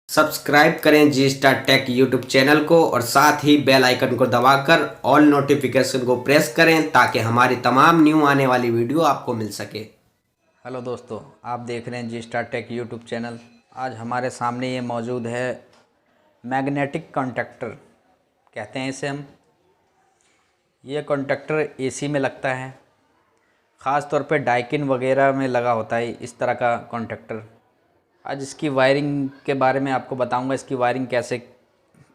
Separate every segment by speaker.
Speaker 1: Subscribe करें जी star take YouTube channel को और साथ ही बेल आइकन को दबाकर ऑल नोटिफिकेशन को प्रेस करें ताकि हमारी तमाम न्यू आने वाली वीडियो आपको मिल सके।
Speaker 2: हेलो दोस्तों, आप देख रहे हैं जी स्टार टेक यूट्यूब चैनल। आज हमारे सामने ये मौजूद है मैग्नेटिक कॉन्टैक्टर कहते हैं इसे हम। ये कॉन्टैक्टर एसी में लगता है, ख़ास तौर पे डाइकिन वगैरह में लगा होता है इस तरह का कॉन्टैक्टर। आज इसकी वायरिंग के बारे में आपको बताऊंगा, इसकी वायरिंग कैसे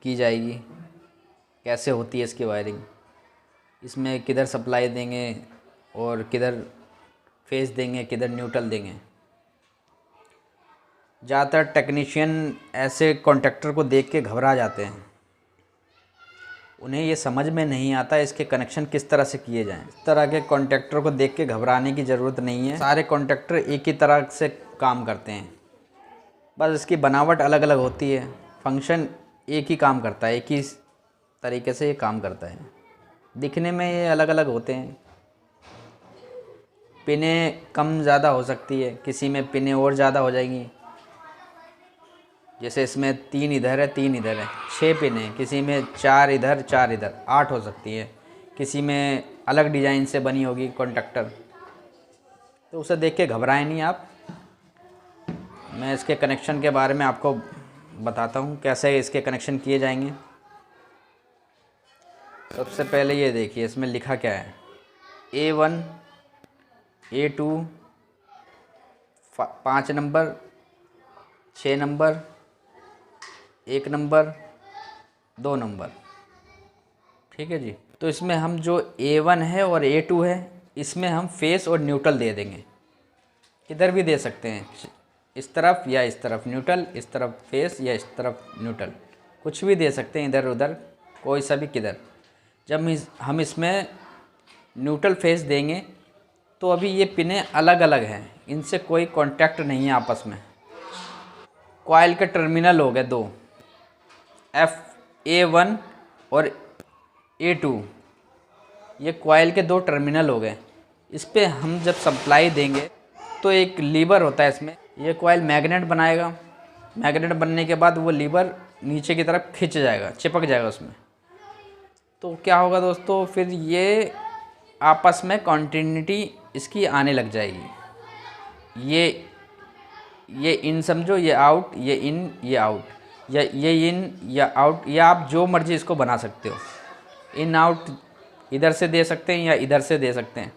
Speaker 2: की जाएगी, कैसे होती है इसकी वायरिंग, इसमें किधर सप्लाई देंगे और किधर फेस देंगे, किधर न्यूट्रल देंगे। ज़्यादातर टेक्नीशियन ऐसे कॉन्टैक्टर को देख के घबरा जाते हैं, उन्हें ये समझ में नहीं आता इसके कनेक्शन किस तरह से किए जाएं। इस तरह के कॉन्टैक्टर को देख के घबराने की ज़रूरत नहीं है। सारे कॉन्टैक्टर एक ही तरह से काम करते हैं, बस इसकी बनावट अलग अलग होती है। फंक्शन एक ही काम करता है, एक ही तरीके से ये काम करता है। दिखने में ये अलग अलग होते हैं, पिनें कम ज़्यादा हो सकती है, किसी में पिनें और ज़्यादा हो जाएंगी। जैसे इसमें 3 इधर है 3 इधर है, 6 पिनें, किसी में 4 इधर 4 इधर, 8 हो सकती है। किसी में अलग डिज़ाइन से बनी होगी कॉन्टैक्टर, तो उसे देख के घबराएं नहीं आप। मैं इसके कनेक्शन के बारे में आपको बताता हूँ कैसे इसके कनेक्शन किए जाएंगे। सबसे पहले ये देखिए इसमें लिखा क्या है, A1 A2 5 number, 6 number, 1 number, 2 number. ठीक है जी। तो इसमें हम जो A1 है और A2 है, इसमें हम फेस और न्यूट्रल दे देंगे। किधर भी दे सकते हैं, इस तरफ या इस तरफ न्यूट्रल, इस तरफ फेस या इस तरफ न्यूट्रल, कुछ भी दे सकते हैं, इधर उधर कोई सा भी किधर। जब हम इसमें न्यूट्रल फेस देंगे तो अभी ये पिनें अलग अलग हैं, इनसे कोई कांटेक्ट नहीं है आपस में। कॉइल के टर्मिनल हो गए 2, A1 और A2, ये कॉइल के 2 टर्मिनल हो गए। इस पर हम जब सप्लाई देंगे तो एक लीवर होता है इसमें, ये कॉइल मैग्नेट बनाएगा। मैग्नेट बनने के बाद वो लीवर नीचे की तरफ खिंच जाएगा, चिपक जाएगा उसमें। तो क्या होगा दोस्तों, फिर ये आपस में कॉन्टिन्यूटी इसकी आने लग जाएगी। ये इन समझो, ये आउट, ये इन, ये आउट, या ये इन या आउट, या आप जो मर्जी इसको बना सकते हो। इन आउट इधर से दे सकते हैं या इधर से दे सकते हैं।